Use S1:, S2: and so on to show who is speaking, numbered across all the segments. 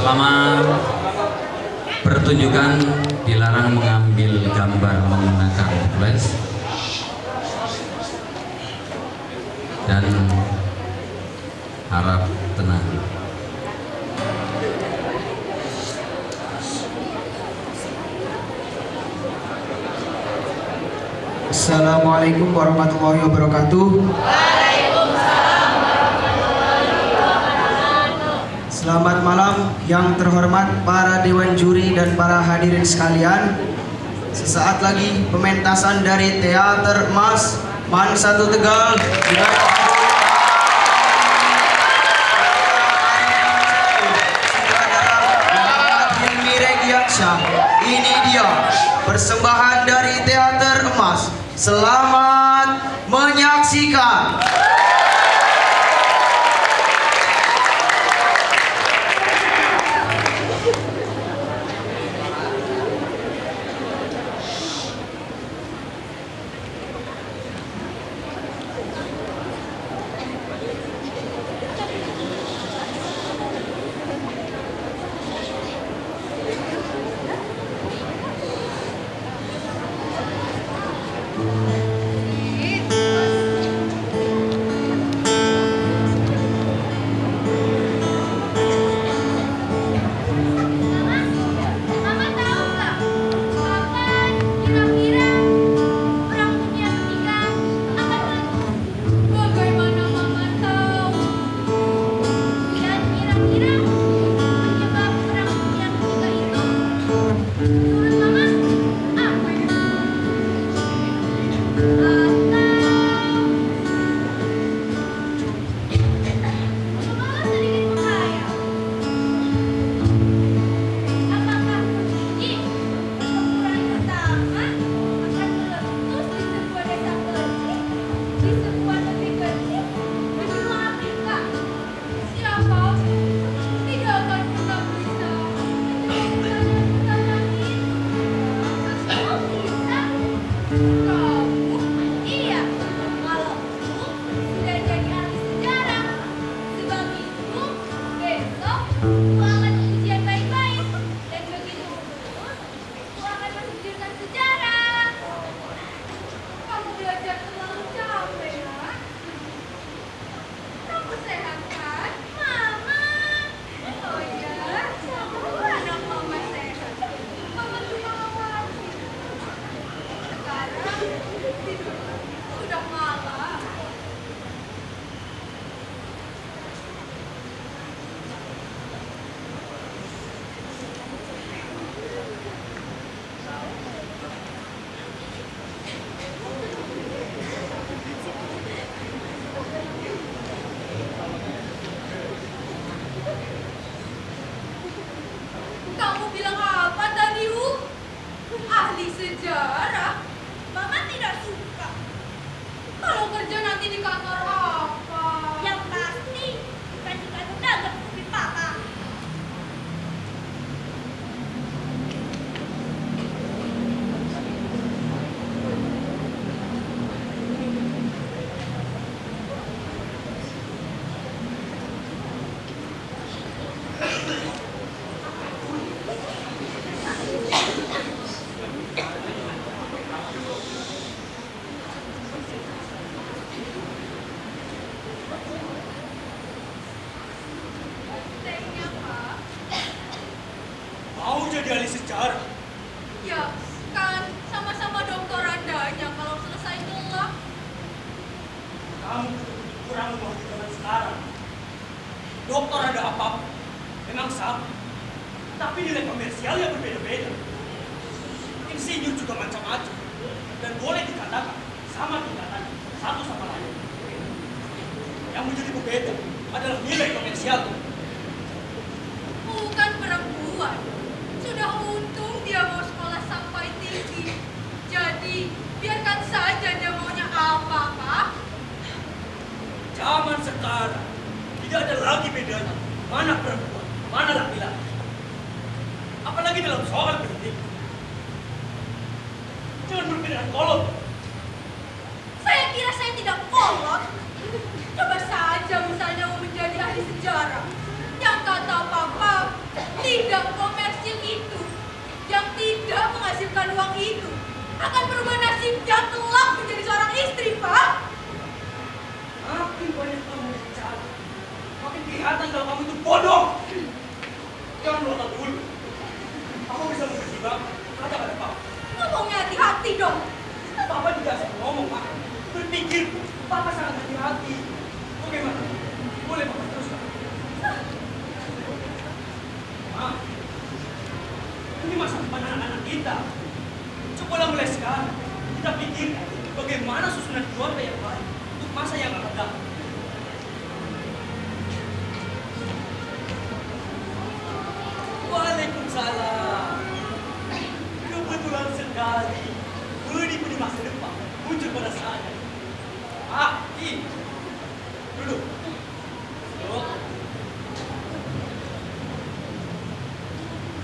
S1: Selama pertunjukan dilarang mengambil gambar menggunakan flash dan harap tenang.
S2: Assalamualaikum warahmatullahi wabarakatuh. Selamat malam yang terhormat para dewan juri dan para hadirin sekalian. Sesaat lagi pementasan dari Teater Emas MAN 1 Tegal dengan ini dia persembahan dari Teater Emas. Selamat menyaksikan.
S3: Sejarah, Mama tidak suka. Kalau kerja nanti di kantor apa? Yang pasti bukan di kantor dagang seperti Papa.
S4: Jadi ahli sejarah.
S3: Ya, kan sama-sama doktorandanya kalau selesai kelak.
S4: Kamu kurang mengerti zaman sekarang. Doktor ada apa-apa, memang sama. Tapi nilai komersial yang berbeda-beda. Insinyur juga macam-macam. Dan boleh dikatakan sama tingkatannya satu sama lain. Yang menjadi berbeda adalah nilai komersial.
S3: Bukan perempuan. Sudah untung dia mau sekolah sampai tinggi. Jadi, biarkan saja dia maunya apa, Pak.
S4: Zaman sekarang tidak ada lagi bedanya mana perempuan, mana laki-laki. Apalagi dalam soal pendidikan. Jangan berpikiran kolot.
S3: Saya kira saya tidak kolot. Coba saja misalnya mau menjadi ahli sejarah. Yang kata Papa, bidang komersil itu, yang tidak menghasilkan uang itu, akan berubah nasibnya kelak menjadi seorang istri, Pak.
S4: Makin banyak kamu bicara, makin kelihatan kalau kamu itu bodoh. Jangan lupa dulu. Kamu bisa mengerti bang, ada Pak.
S3: Ngomongnya hati-hati dong.
S4: Papa tidak asal ngomong, Pak. Berpikir, Papa sangat hati-hati. Bagaimana? Boleh Papa teruskan? Ma, ini masa depan anak-anak kita. Cobalah mulai sekarang. Kita pikirkan bagaimana susunan keluarga yang baik untuk masa yang akan datang. Waalaikumsalam. Kebetulan sekali benih-benih masa depan muncul pada saya. Duduk.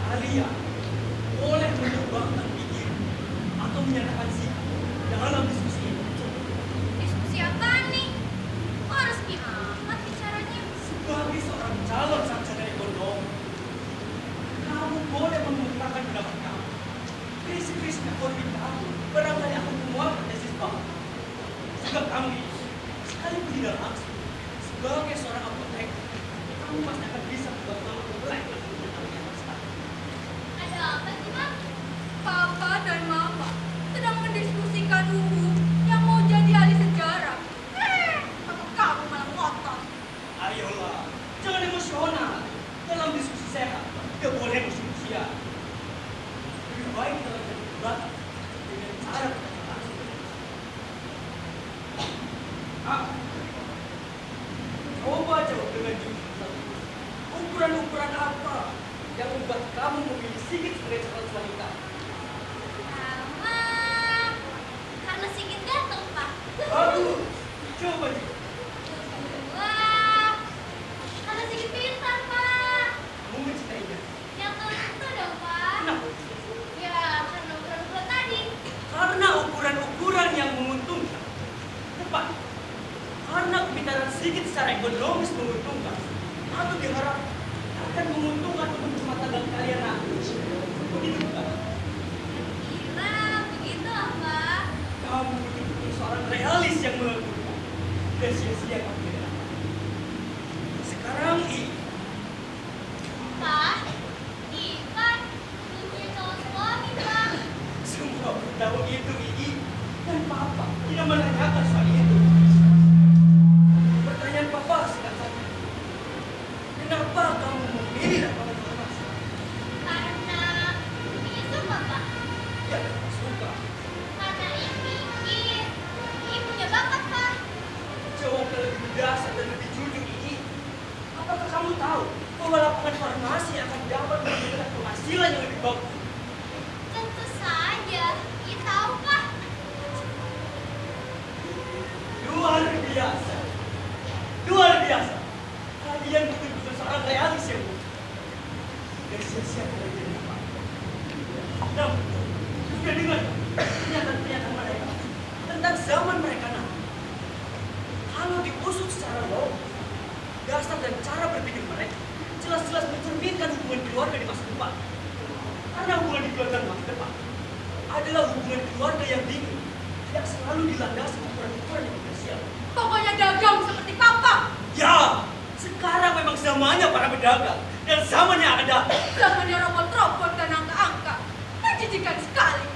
S4: Kalian boleh menyumbangkan pikir atau menyatakan sikap dalam diskusi ini.
S3: Diskusi apa nih? Kok resmi amat bicaranya?
S4: Sebagai seorang calon sarjana ekonomi, kamu boleh mengungkapkan pendapat kamu. Krisis ekonomi kamu barangkali akan menguatkan tesis baru. Jika kamu ini, sekalipun tidak langsung, sebagai seorang apotek, kamu pasti akan bisa membuat kamu mulai bertanggung jawab.
S3: Ada apa sih, Bang? Papa dan Mama sedang mendiskusikan UU yang mau jadi ahli sejarah. Apa kamu malah ngotot?
S4: Ayolah, jangan emosional. Dalam diskusi sehat, tidak boleh emosi-emosian. Lebih baik kita lakukan perdebatan dengan cara bertanya langsung. Coba jawab dengan jujur. Ukuran-ukuran apa yang membuat kamu memilih Sigit sebagai calon suami kamu?
S3: Mama, karena Sigit ganteng, Pak.
S4: Bagus, coba juga.
S3: Wah, karena Sigit pintar, Pak.
S4: Kamu mencintainya.
S3: Yang tentu dong, Pak.
S4: Kenapa?
S3: Ya, karena ukuran-ukuran tadi.
S4: Karena ukuran-ukuran yang menguntungkan. Tepat. Karena kepintaran Sigit secara ekonomis menguntungkan. Atau diharap akan menguntungkan untuk rumah tangga kalian nanti. Begitu bukan?
S3: Kira begitu, apa?
S4: Kamu betul-betul seorang realis yang menguntungkan. Dan sia-sia kamu tidak. Sekarang ini.
S3: Pak, Ivan belum punya calon suami, Pak.
S4: Semua tahu itu Ii. Dan Papa tidak menanyakan soal itu. Pertanyaan Papa sekarang saja. Kenapa kamu memilih lapangan farmasi?
S3: Karena Ii suka, Pak.
S4: Ya, suka.
S3: Karena Ii pikir Ii punya bakat, Pak.
S4: Jawabnya lebih berdasar dan lebih jujur Ii. Apakah kamu tahu bahwa lapangan farmasi akan dapat memberikan penghasilan yang lebih bagus?
S3: Tentu saja, Ii tahu, Pak.
S4: Luar biasa. Luar biasa. Kalian betul-betul seorang realis yang bagus. Dan sia-sia kalian jadi apa? Namun, sudah dengar pernyataan-pernyataan mereka tentang zaman mereka nanti. Kalau diusut secara logis, dasar dan cara berpikir mereka jelas-jelas mencerminkan hubungan keluarga di masa depan. Karena hubungan di keluarga di masa depan adalah hubungan keluarga yang dingin, tidak selalu dilandasi ukuran-ukuran yang komersial.
S3: Pokoknya dagang seperti Papa.
S4: Ya, sekarang memang zamannya para pedagang dan zamannya akan datang.
S3: Zamannya robot-robot dan angka-angka. Menjijikan sekali.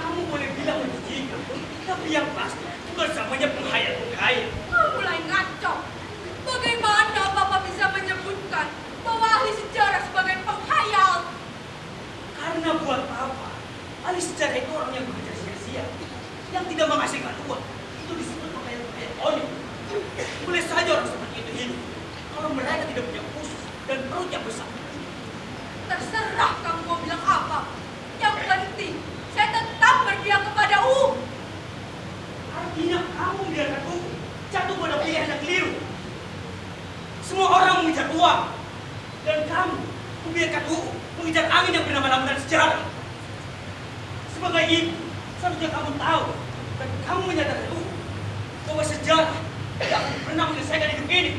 S4: Kamu boleh bilang menjijikan, tapi yang pasti bukan zamannya penghayal-penghayal.
S3: Mulai ngaco. Bagaimana Papa bisa menyebutkan bahwa ahli sejarah sebagai penghayal?
S4: Karena buat Papa, ahli sejarah itu orang yang bekerja sia-sia, yang tidak menghasilkan uang. Itu disebut penghayal-penghayal onik. Boleh saja orang seperti itu hidup kalau mereka tidak punya usus dan perut yang besar.
S3: Terserah kamu mau bilang apa. Yang penting, saya tetap berpihak kepada
S4: Artinya kamu membiarkan jatuh pada pilihan yang keliru. Semua orang mengejar uang, dan kamu membiarkan mengejar angin yang bernama lamunan sejarah. Sebagai ibu, seharusnya kamu tahu dan kamu menyadari bahwa sejarah tidak akan pernah menyelesaikan hidup ini.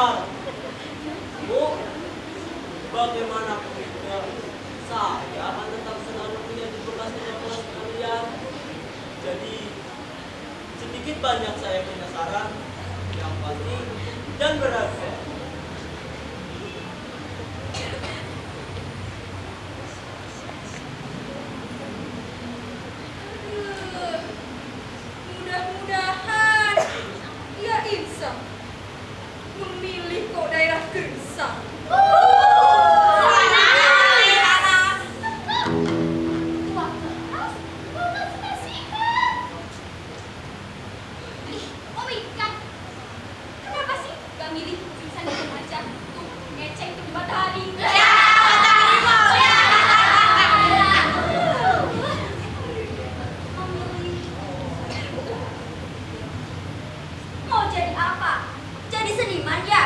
S4: sekarang. Bu, bagaimanapun juga, saya akan tetap selalu menjadi bekas kalian. Jadi, sedikit banyak saya punya saran yang pasti dan berharga.
S3: Mudah-mudahan ia insaf memilih kok daerah Gersang.
S5: Kenapa sih gak milih jurusan itu aja? Tuh, ngeceng tuh matahari. Mau jadi apa? Jadi seniman ya?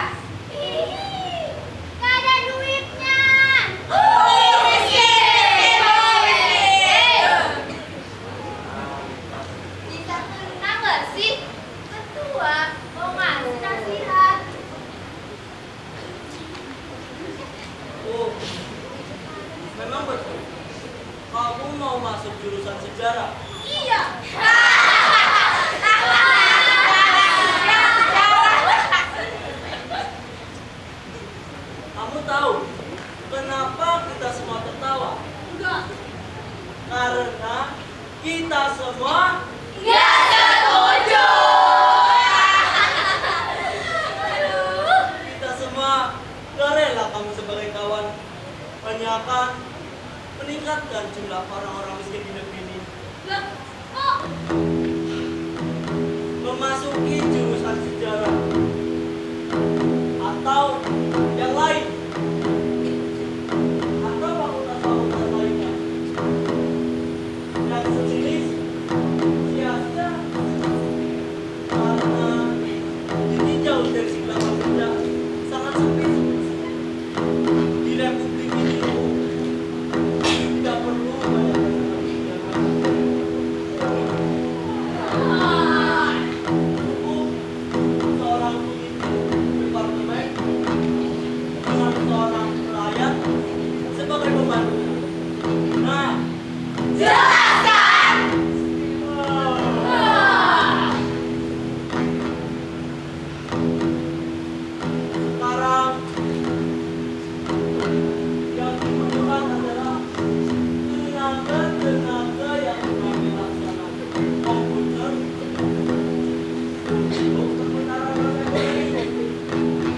S5: Gak ada duitnya. Bisa tenang gak sih? Ketua mau ngasih nasihat.
S4: Oh, memang betul. Kamu mau masuk jurusan sejarah?
S3: Iya.
S4: Kamu tahu kenapa kita semua tertawa?
S3: Enggak.
S4: Karena kita semua
S5: Gak setuju.
S4: kita semua gak rela kamu sebagai kawan hanya akan meningkatkan jumlah orang-orang miskin di negeri ini.
S3: Lah, kok
S4: Memasuki jurusan sejarah atau yang lain atau fakultas-fakultas lainnya yang sejenis sia-sia karena ditinjau dari segi kerja sangat sempit. Di Republik ini tidak perlu banyak cukup seorang pemimpin departemen dengan seorang pelayan sebagai pembantu. Nah,
S5: Jelaskan.
S4: sekarang yang diperlukan adalah tenaga-tenaga yang mengambil laksana komputer untuk perputaran roda ekonomi.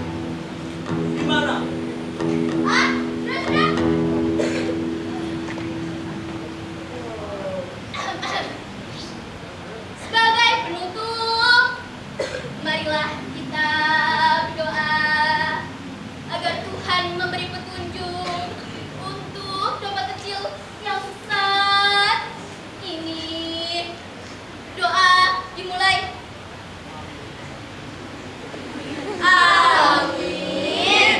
S4: Gimana?
S5: Ah, sudah. Sebagai penutup, marilah kita berdoa agar Tuhan memberi petunjuk untuk domba kecil yang sesat ini. Doa dimulai. Amin.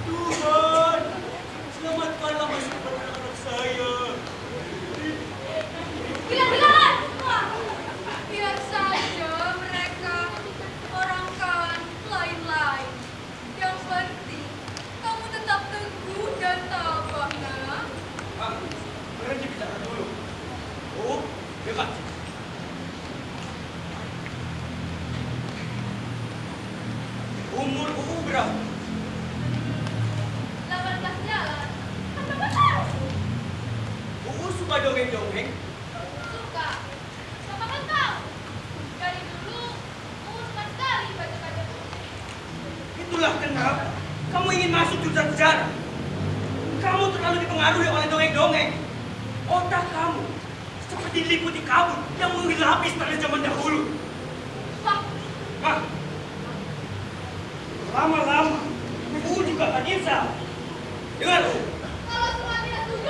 S4: Tuhan, selamatkanlah masa depan anak saya.
S3: bilang-bilang. Wah, biar saja mereka orang kan lain-lain. Yang penting kamu tetap teguh dan tabah, nak.
S4: Berhenti bicara dulu. Oh, dekat. Umur buku berapa?
S3: 18 jalan. Kan Bapak tahu.
S4: Buku suka dongeng-dongeng.
S3: Suka. Bapak kan tahu. Dari dulu, suka sekali baca-baca buku.
S4: Itulah kenapa kamu ingin masuk jurusan sejarah. Kamu terlalu dipengaruhi oleh dongeng-dongeng. Otak kamu seperti diliputi kabut yang mengelapis pada zaman dahulu.
S3: Wah,
S4: Nah, lama-lama buku juga akan insaf. Dengar,
S3: kalau semua tidak setuju,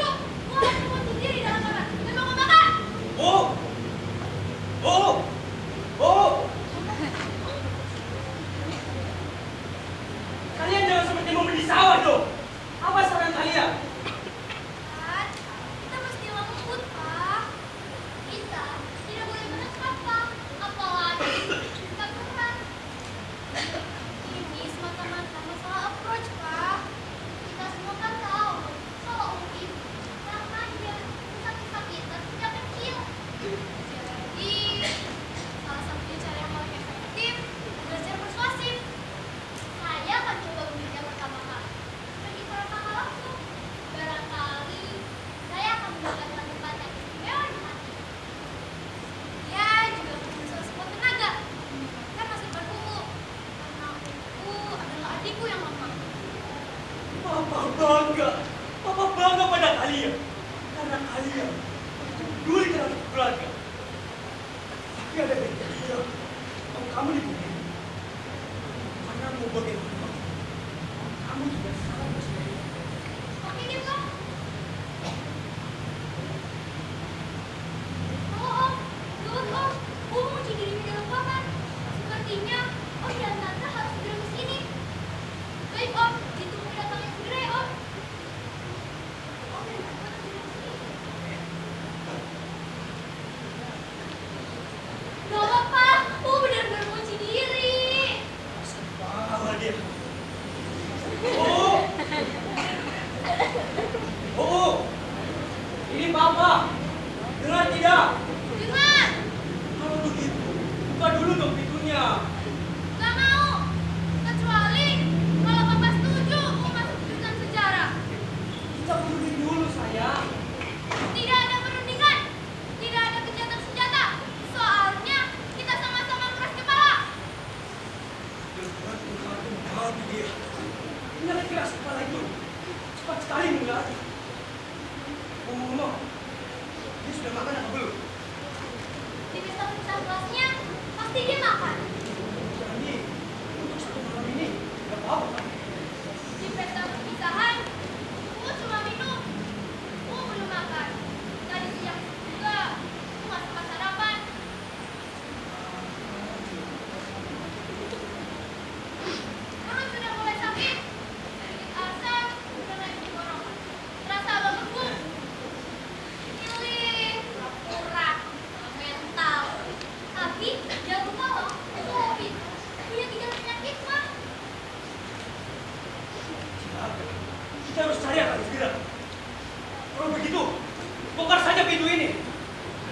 S4: Papa bangga pada kalian. Karena kalian peduli terhadap keluarga. Tapi ada bedanya. Kalau kamu dibunuh, karena mau bagaimana? Kamu juga salah Mas.
S5: Oke deh, Pak. Oh, gawat Om. Om mau jadi diri dalam paman. Sepertinya Om dan Tante harus segera ke sini. Baik Om, ditunggu kedatangan segera ya Om. Om dan Tante harus segera ke sini. Gawat Pak, Om benar-benar mau jadi diri.
S4: Salah dia. Oh, oh, ini Papa. Dengar tidak?
S5: Dengar,
S4: Kalau begitu, buka dulu dong pintunya.
S5: gak mau. Kecuali kalau Papa setuju mau masuk jurusan sejarah.
S4: Kita berunding dulu, sayang.
S5: Tidak ada perundingan, tidak ada gencatan senjata. Soalnya kita sama-sama keras kepala.
S4: Dengar dia. Nyala keras kepala itu. Cepat sekali mengelatih. Ngomong-ngomong, dia sudah makan apa belum?
S5: Di pesta kelasnya pasti dia makan.
S4: Jadi, untuk satu malam ini, nggak apa-apa kan?
S5: Di pesta perpisahan, aku cuma minum. Aku belum makan. Tadi siang juga aku nggak sempat sarapan. Perut sudah mulai sakit. Sedikit asam sudah naik di tenggorokan. Terasa agak beku. Pilih pura mental. Tapi jangan lupa loh, COVID punya 3 penyakit mah.
S4: Kita harus cari akan segera. Kalau begitu, bongkar saja pintu ini.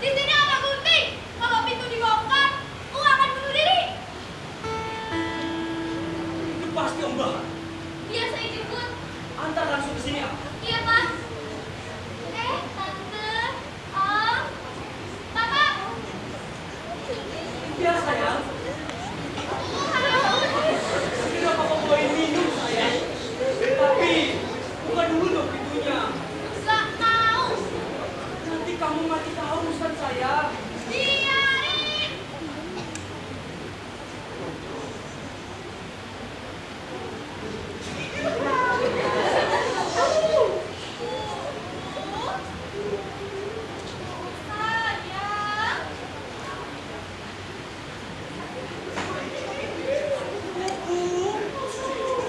S5: Di sini ada gunting. Kalau pintu dibongkar, aku akan bunuh diri.
S4: Itu pasti Om Bahar.
S5: Biar saya jemput.
S4: Antar langsung ke sini, Am.
S5: Iya, Mas. Tante, Om, Papa.
S4: Biar sayang. Segera Papa bawain minum, sayang. Tapi, buka dulu dong pintunya.
S5: Gak mau.
S4: Nanti kamu mati kehausan, sayang.
S5: Biarin. Sayang.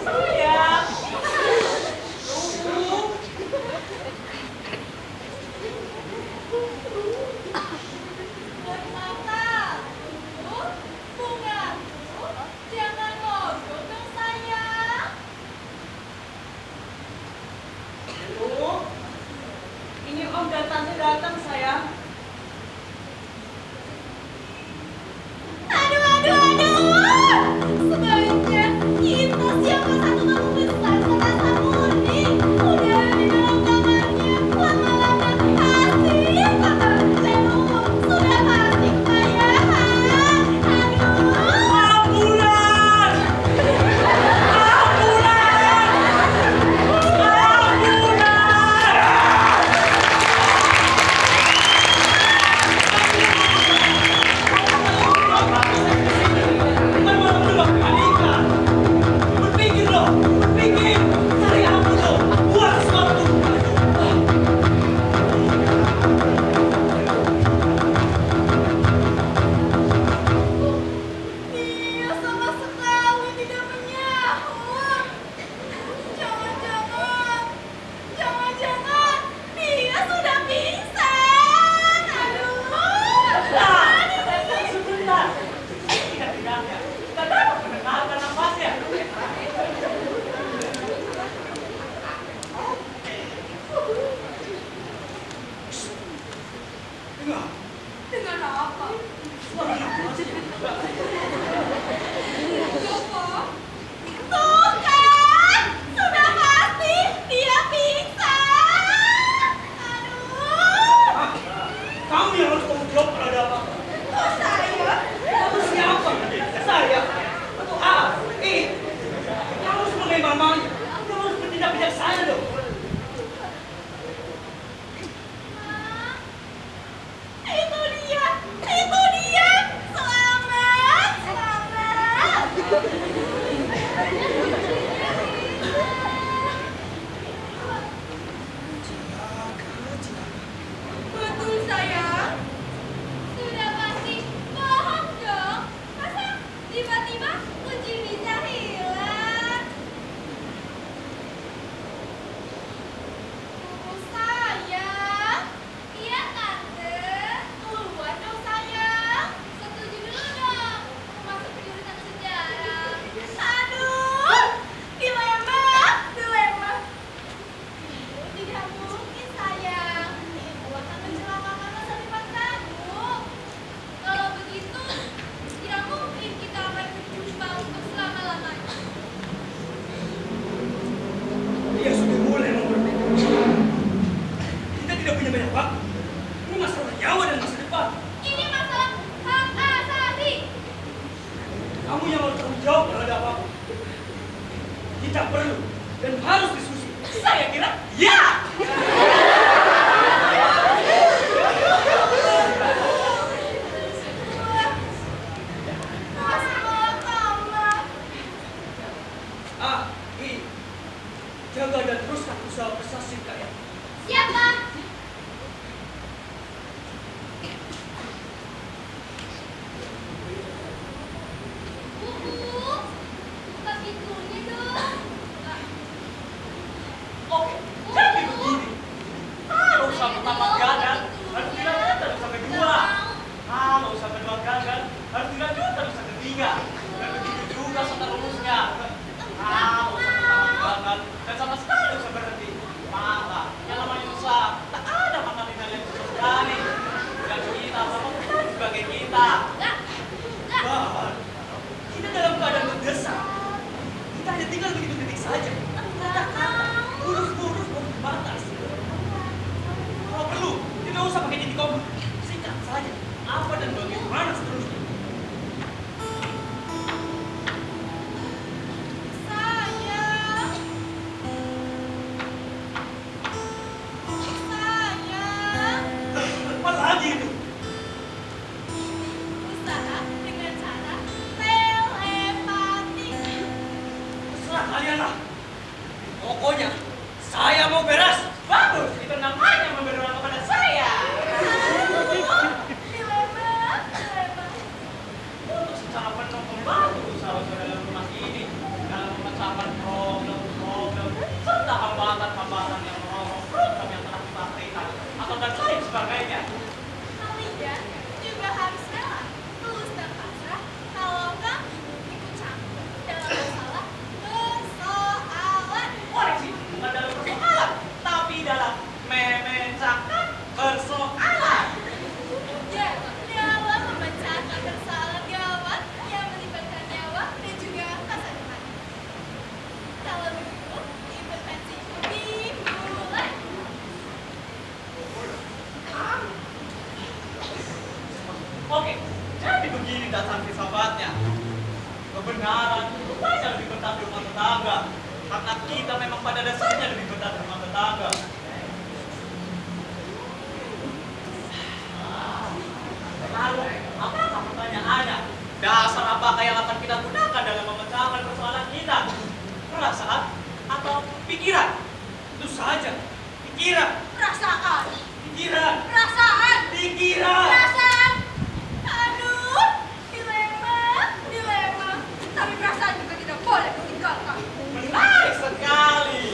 S4: Sayang.
S5: Buat mata. Bunga. Jangan ngobrol dong, sayang.
S4: Ini Om dan Tante datang, sayang.
S5: Aduh, aduh, aduh. Sebaiknya kita siapkan satu kamu besar serasa murni. Udah di dalam kamarnya. Lama-lama hasil bakal memang sudah pasti kebayangan. Aduh.
S4: Ambulan! Ambulan! Ambulan! Ya! Jaga dan teruskan usaha prestasi kalian.
S5: Siapa? Buka pintunya dong.
S4: Oke, jadi begini. Kalau usaha pertama gagal, harus dilanjutkan usaha kedua. Kalau usaha kedua gagal, harus dilanjutkan usaha ketiga. Dan begitu juga seterusnya. Kalau usaha pertama gagal dan sama sekali usaha berhenti, maka yang namanya usaha tak ada matematika yang susah sekali. Dan kita sama sebagai kita. Bahkan kita dalam keadaan mendesak. Kita hanya tinggal begitu detik saja. Kata-kata, huruf-huruf batas. Kalau perlu, tidak usah pakai titik koma. Singkat saja. Apa dan bagaimana seterusnya. Apa lagi itu?
S3: Usaha dengan cara telepati.
S4: Terserah kalian lah. Pokoknya, saya mau beres. Bagus, itu namanya memberi orang kepada saya. Untuk secara penuh membantu usaha-usaha dalam rumah ini dalam memecahkan problem-problem serta hambatan-hambatan yang merongrong program yang telah kita berikan atau dan lain sebagainya.
S3: Kalian juga harus rela, tulus dan pasrah kalau kami ikut campur dalam masalah persoalan.
S4: Koreksi, bukan dalam persoalan, tapi dalam memecahkan persoalan.
S3: Ya, dalam memecahkan persoalan gawat yang melibatkan nyawa dan juga masa depan. Kalau begitu, intervensi dimulai.
S4: Oke, jadi begini dasar filsafatnya. Kebenaran rupanya lebih betah di rumah tetangga. Karena kita memang pada dasarnya lebih betah di rumah tetangga. Lalu, apakah pertanyaannya? Dasar apakah yang akan kita gunakan dalam memecahkan persoalan kita? Perasaan atau pikiran? Itu saja. Pikiran,
S3: Perasaan,
S4: pikiran,
S3: perasaan,
S4: pikiran.
S3: perasaan. Aduh, dilema. Tapi perasaan juga tidak boleh ditinggalkan.
S4: Menarik sekali.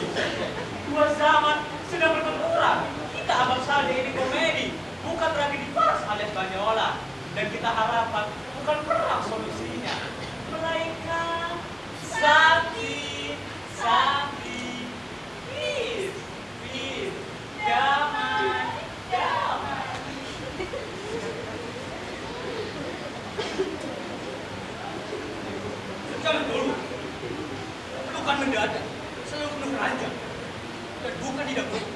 S4: Dua zaman sedang berbenturan. Kita anggap saja ini komedi, bukan tragedi fars alias banyola. Dan kita harapkan bukan perang solusinya, melainkan sakit, peace, damai. Jangan dulu. Pelukan mendadak, selalu penuh ranjang. Dan bukan tidak buruk.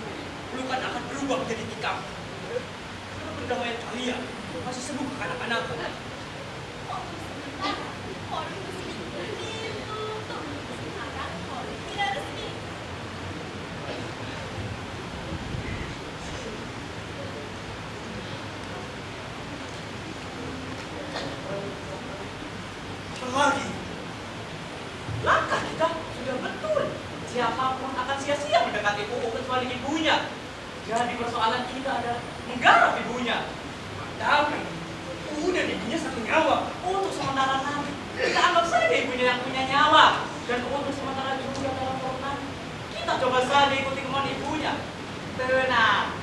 S4: Pelukan akan berubah menjadi tikam. Karena pendamaian kalian masih sibuk kekanak-kanakan.
S3: Forum resmi ditutup. Sekarang forum tidak resmi.
S4: Apalagi, langkah kita sudah betul. Siapapun akan sia-sia mendekati UU kecuali ibunya. Jadi persoalan kita adalah menggarap ibunya. Tapi UU dan ibunya satu nyawa. Untuk sementara nanti kita anggap saja ibunya yang punya nyawa. Dan untuk sementara juga dalam program kita coba saja ikuti kemauan ibunya. Tenang.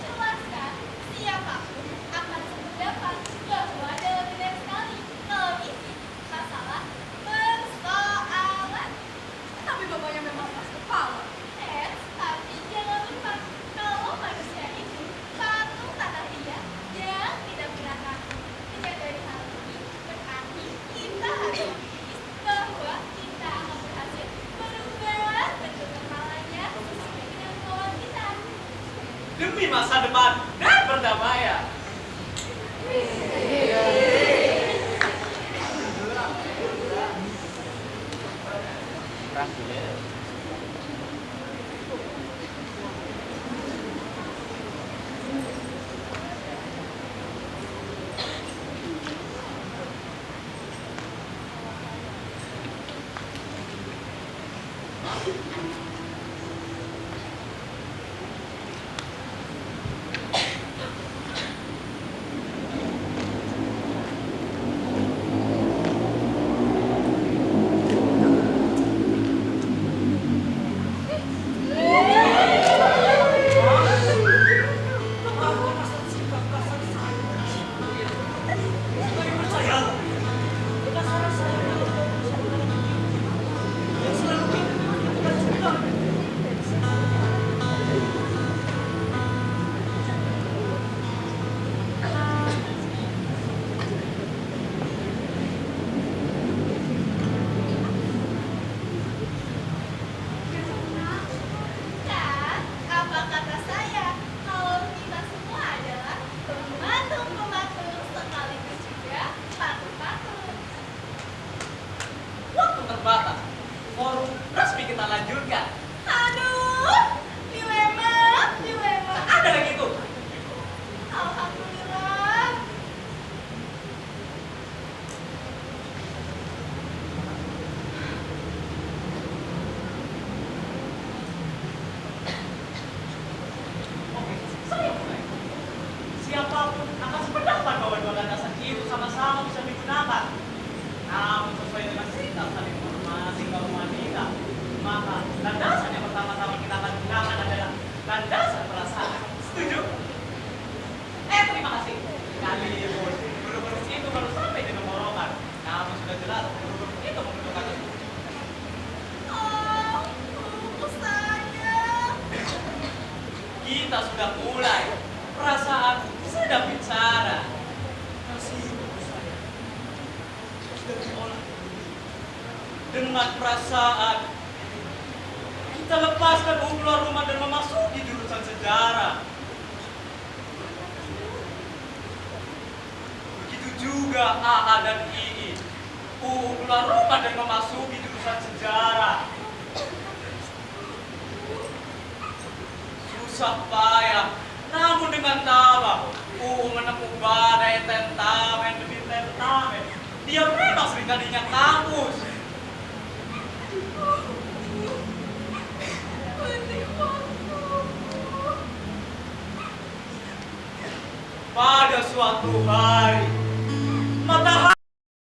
S3: Jelaskan, siapapun akan sependapat bahwa dalam benar sekali kalau ini masalah persoalan. Tapi bapaknya memang keras kepala. Tapi jangan lupa kalau manusia itu patuh kata dia dan tidak pernah takut. Dengan dari hal ini berarti kita harus optimis bahwa kita akan berhasil merubah bentuk kepalanya sesuai dengan kemauan kita.
S4: Demi masa depan dan perdamaian.
S3: Dan apa kata saya kalau kita semua adalah pembantu-pembantu sekaligus juga patut-patut.
S4: Waktu terbatas. Forum resmi kita lanjutkan.
S3: Aduh, dilema.
S4: Ada lagi tuh.
S3: Alhamdulillah.
S4: Oke, saya mulai. Siapapun akan sependapat bahwa dua landasan itu sama-sama bisa digunakan. Namun sesuai dengan sikap saling menghormati kaum wanita, maka landasan yang pertama-tama kita akan gunakan adalah landasan perasaan. Setuju? Terima kasih. Kali ini huruf-huruf itu baru sampai di nomorokan. Namun sudah jelas huruf itu membutuhkan
S3: Oh, saya.
S4: kita sudah mulai. Perasaan sudah bicara. Kasih saya sudah diolah dengan perasaan. Kita lepaskan keluar rumah dan memasuki jurusan sejarah. Begitu juga AA dan II. Keluar rumah dan memasuki jurusan sejarah. Susah payah, namun dengan tabah. Menempuh badai tentamen demi tentamen. Dia memang seringkalinya kampus. Pada suatu hari,